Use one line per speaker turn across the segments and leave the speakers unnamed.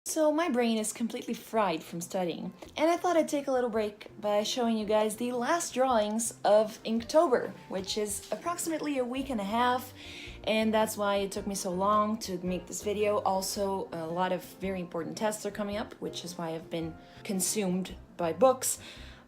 So my brain is completely fried from studying, and I thought I'd take a little break by showing you guys the last drawings of Inktober, which is approximately a week and a half, and that's why it took me so long to make this video. Also, a lot of very important tests are coming up, which is why I've been consumed by books,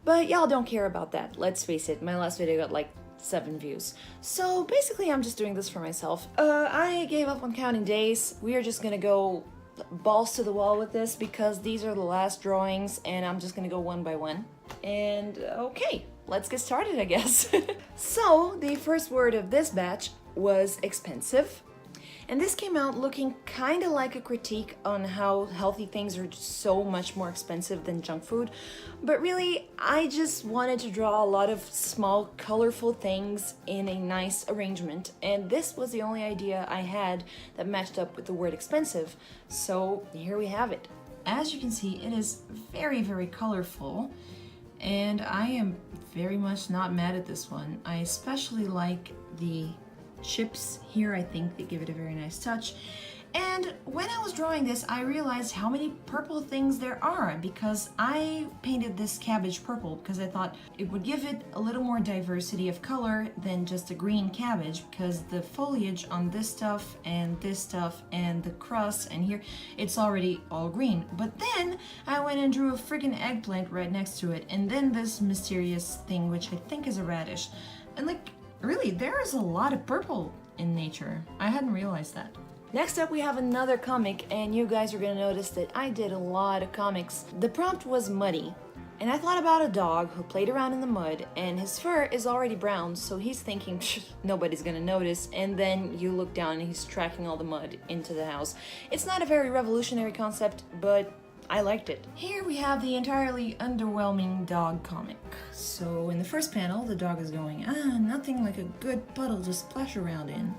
but y'all don't care about that. Let's face it, my last video got like 7 views. So basically I'm just doing this for myself. I gave up on counting days. We are just gonna go balls to the wall with this because these are the last drawings and I'm just gonna go one by one. And okay, let's get started, I guess. So the first word of this batch was expensive. And this came out looking kind of like a critique on how healthy things are so much more expensive than junk food. But really, I just wanted to draw a lot of small, colorful things in a nice arrangement. And this was the only idea I had that matched up with the word expensive. So here we have it. As you can see, it is very, very colorful. And I am very much not mad at this one. I especially like the chips here. I think they give it a very nice touch. And when I was drawing this, I realized how many purple things there are because I painted this cabbage purple because I thought it would give it a little more diversity of color than just a green cabbage, because the foliage on this stuff and the crust and here, it's already all green. But then I went and drew a friggin' eggplant right next to it, and then this mysterious thing which I think is a radish. And like, really, there is a lot of purple in nature. I hadn't realized that. Next up we have another comic, and you guys are gonna notice that I did a lot of comics. The prompt was muddy, and I thought about a dog who played around in the mud, and his fur is already brown, so he's thinking, nobody's gonna notice, and then you look down and he's tracking all the mud into the house. It's not a very revolutionary concept, but I liked it. Here we have the entirely underwhelming dog comic. So in the first panel, the dog is going, nothing like a good puddle to splash around in.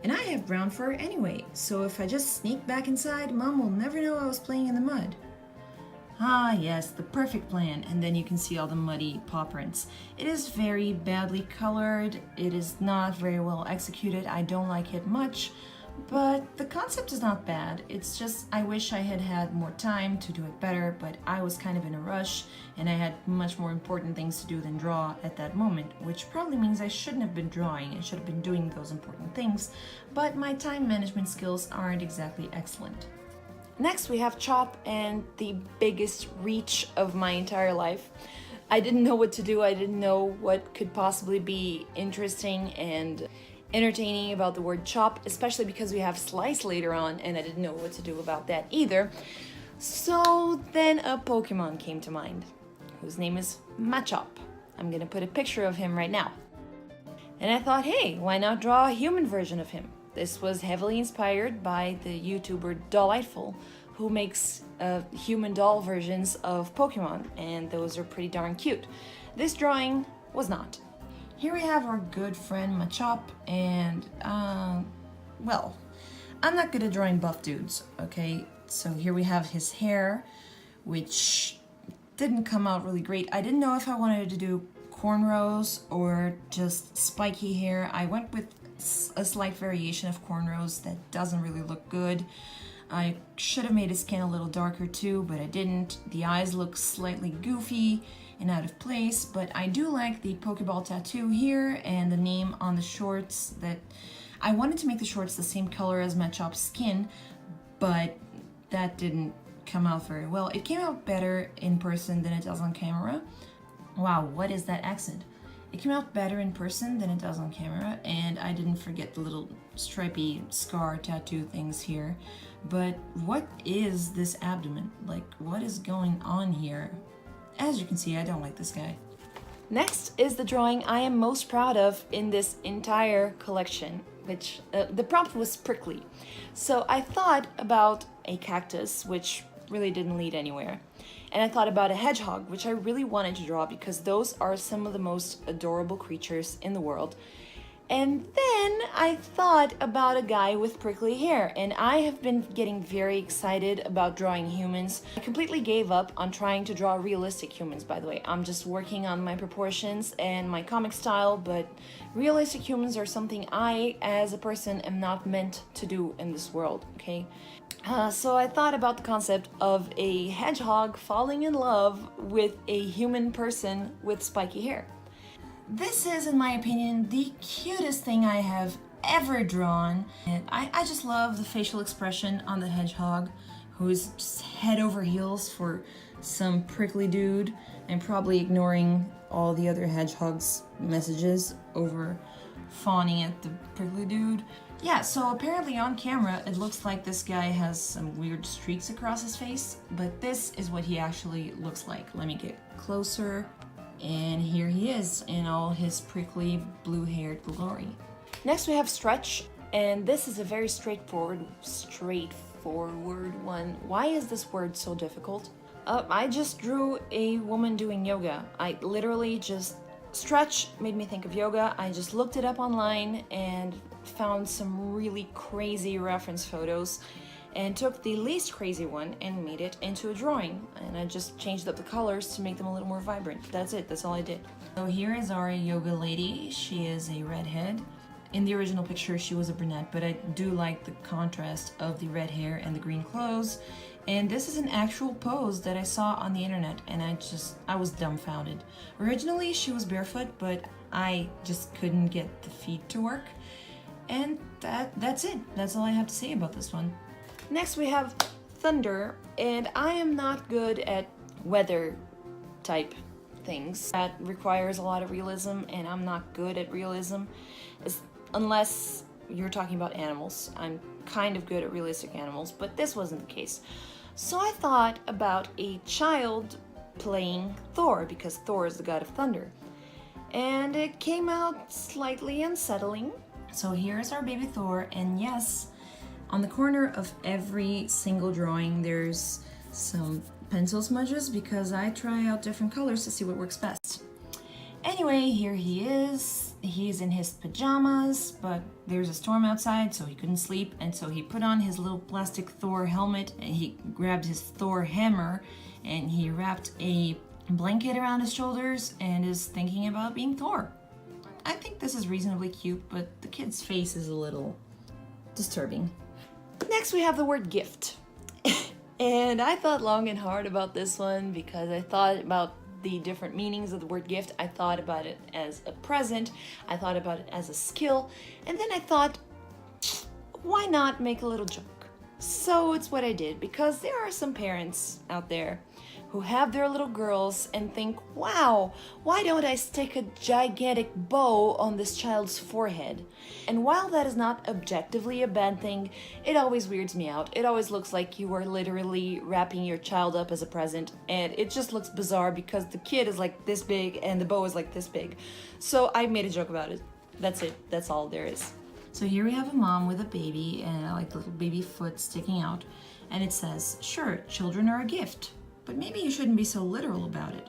And I have brown fur anyway, so if I just sneak back inside, Mom will never know I was playing in the mud. Ah yes, the perfect plan. And then you can see all the muddy paw prints. It is very badly colored, it is not very well executed, I don't like it much. But the concept is not bad. It's just I wish I had had more time to do it better, but I was kind of in a rush and I had much more important things to do than draw at that moment, which probably means I shouldn't have been drawing. I should have been doing those important things, but my time management skills aren't exactly excellent. Next we have Chop, and the biggest reach of my entire life. I didn't know what to do. I didn't know what could possibly be interesting and entertaining about the word chop, especially because we have slice later on, and I didn't know what to do about that either. So then a Pokemon came to mind, whose name is Machop. I'm gonna put a picture of him right now. And I thought, hey, why not draw a human version of him? This was heavily inspired by the YouTuber Dolliteful, who makes human doll versions of Pokemon, and those are pretty darn cute. This drawing was not. Here we have our good friend Machop, and, well, I'm not good at drawing buff dudes, okay? So here we have his hair, which didn't come out really great. I didn't know if I wanted to do cornrows or just spiky hair. I went with a slight variation of cornrows that doesn't really look good. I should have made his skin a little darker too, but I didn't. The eyes look slightly goofy and out of place, but I do like the Pokeball tattoo here and the name on the shorts. That I wanted to make the shorts the same color as Machop's skin, but that didn't come out very well. It came out better in person than it does on camera. Wow, what is that accent? It came out better in person than it does on camera, and I didn't forget the little stripy scar tattoo things here. But what is this abdomen? Like, what is going on here? As you can see, I don't like this guy. Next is the drawing I am most proud of in this entire collection, which the prompt was prickly. So I thought about a cactus, which really didn't lead anywhere. And I thought about a hedgehog, which I really wanted to draw because those are some of the most adorable creatures in the world. And then I thought about a guy with prickly hair, and I have been getting very excited about drawing humans. I completely gave up on trying to draw realistic humans, by the way. I'm just working on my proportions and my comic style, but realistic humans are something I, as a person, am not meant to do in this world, okay? So I thought about the concept of a hedgehog falling in love with a human person with spiky hair. This is, in my opinion, the cutest thing I have ever drawn. And I just love the facial expression on the hedgehog, who is just head over heels for some prickly dude and probably ignoring all the other hedgehogs' messages over fawning at the prickly dude. Yeah, so apparently on camera it looks like this guy has some weird streaks across his face, but this is what he actually looks like. Let me get closer. And here he is in all his prickly blue-haired glory. Next we have Stretch, and this is a very straightforward one. Why is this word so difficult? I just drew a woman doing yoga. I literally just... Stretch made me think of yoga. I just looked it up online and found some really crazy reference photos and took the least crazy one and made it into a drawing. And I just changed up the colors to make them a little more vibrant. That's it, that's all I did. So here is our yoga lady. She is a redhead. In the original picture, she was a brunette, but I do like the contrast of the red hair and the green clothes. And this is an actual pose that I saw on the internet, and I was dumbfounded. Originally, she was barefoot, but I just couldn't get the feet to work. And that's it. That's all I have to say about this one. Next we have Thunder, and I am not good at weather type things. That requires a lot of realism, and I'm not good at realism, unless you're talking about animals. I'm kind of good at realistic animals, but this wasn't the case. So I thought about a child playing Thor, because Thor is the god of thunder. And it came out slightly unsettling. So here's our baby Thor, and yes, on the corner of every single drawing there's some pencil smudges because I try out different colors to see what works best. Anyway, here he is. He's in his pajamas, but there's a storm outside, so he couldn't sleep, and so he put on his little plastic Thor helmet, and he grabbed his Thor hammer, and he wrapped a blanket around his shoulders and is thinking about being Thor. I think this is reasonably cute, but the kid's face is a little disturbing. Next we have the word gift. And I thought long and hard about this one because I thought about the different meanings of the word gift. I thought about it as a present, I thought about it as a skill, and then I thought, why not make a little joke? So it's what I did, because there are some parents out there who have their little girls and think, wow, why don't I stick a gigantic bow on this child's forehead? And while that is not objectively a bad thing, it always weirds me out. It always looks like you are literally wrapping your child up as a present, and it just looks bizarre because the kid is like this big and the bow is like this big. So I made a joke about it. That's it. That's all there is. So here we have a mom with a baby and like the little baby foot sticking out, and it says, sure, children are a gift, but maybe you shouldn't be so literal about it.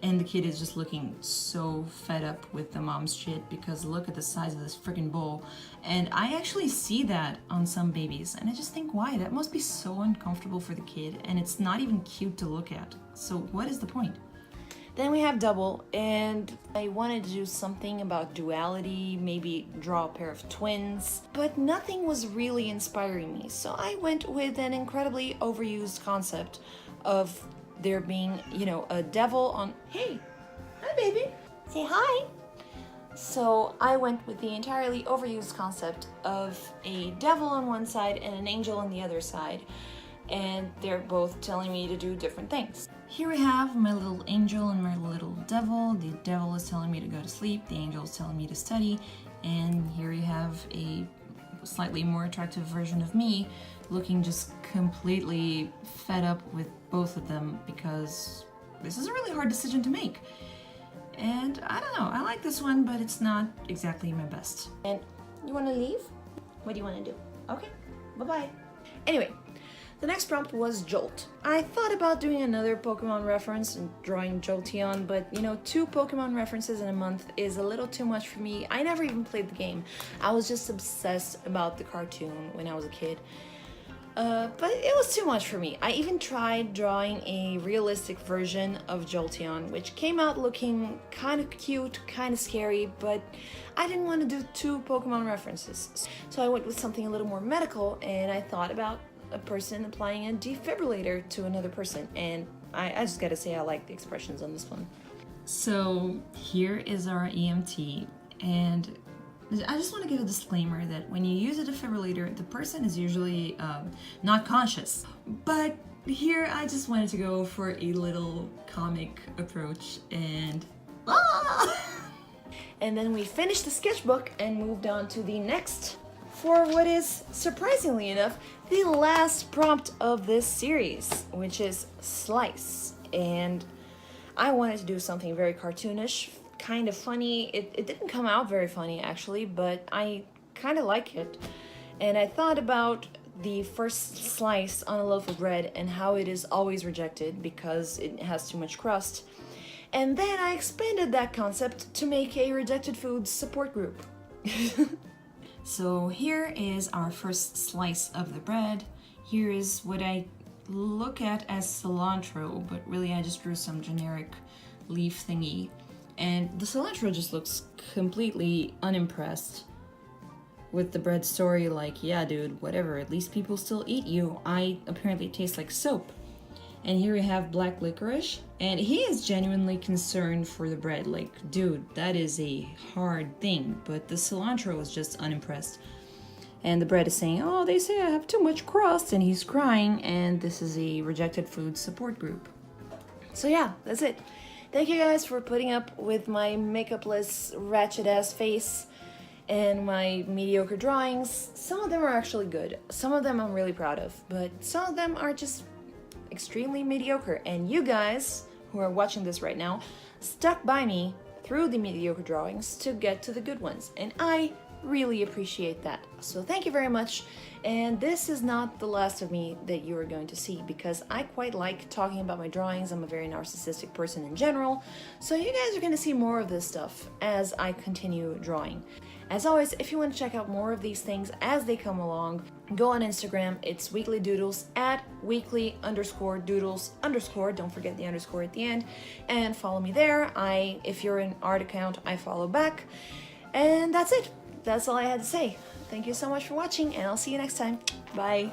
And the kid is just looking so fed up with the mom's shit because look at the size of this freaking bowl. And I actually see that on some babies, and I just think, why? That must be so uncomfortable for the kid, and it's not even cute to look at. So what is the point? Then we have Double, and I wanted to do something about duality, maybe draw a pair of twins, but nothing was really inspiring me, so I went with an incredibly overused concept of there being, you know, a devil on... Hey! Hi, baby! Say hi! So I went with the entirely overused concept of a devil on one side and an angel on the other side, and they're both telling me to do different things. Here we have my little angel and my little devil. The devil is telling me to go to sleep, the angel is telling me to study, and here you have a slightly more attractive version of me looking just completely fed up with both of them because this is a really hard decision to make. And I don't know, I like this one, but it's not exactly my best. And you want to leave? What do you want to do? Okay, bye-bye. Anyway, The next prompt was Jolt. I thought about doing another Pokemon reference and drawing Jolteon, but you know, 2 Pokemon references in a month is a little too much for me. I never even played the game. I was just obsessed about the cartoon when I was a kid. But it was too much for me. I even tried drawing a realistic version of Jolteon, which came out looking kind of cute, kind of scary, but I didn't want to do 2 Pokemon references. So I went with something a little more medical, and I thought about a person applying a defibrillator to another person, and I just gotta say I like the expressions on this one.
So here is our EMT, and I just want to give a disclaimer that when you use a defibrillator, the person is usually not conscious. But here I just wanted to go for a little comic approach and
And then we finished the sketchbook and moved on to the next, for what is, surprisingly enough, the last prompt of this series, which is Slice. And I wanted to do something very cartoonish, kind of funny. It didn't come out very funny actually, but I kind of like it. And I thought about the first slice on a loaf of bread and how it is always rejected because it has too much crust. And then I expanded that concept to make a rejected foods support group.
So here is our first slice of the bread. Here is what I look at as cilantro, but really I just drew some generic leaf thingy. And the cilantro just looks completely unimpressed with the bread story, like, yeah dude, whatever, at least people still eat you. I apparently taste like soap. And here we have black licorice, and he is genuinely concerned for the bread, like, dude, that is a hard thing, but the cilantro is just unimpressed. And the bread is saying, oh, they say I have too much crust, and he's crying, and this is a rejected food support group.
So yeah, that's it. Thank you guys for putting up with my makeupless ratchet ass face and my mediocre drawings. Some of them are actually good. Some of them I'm really proud of, but some of them are just extremely mediocre. And you guys who are watching this right now stuck by me through the mediocre drawings to get to the good ones. And I really appreciate that. So thank you very much. And this is not the last of me that you are going to see, because I quite like talking about my drawings. I'm a very narcissistic person in general. So you guys are going to see more of this stuff as I continue drawing. As always, if you want to check out more of these things as they come along, go on Instagram. It's Weekly Doodles at weekly_doodles_. Don't forget the underscore at the end. And follow me there. If you're an art account, I follow back. And that's it. That's all I had to say. Thank you so much for watching, and I'll see you next time. Bye.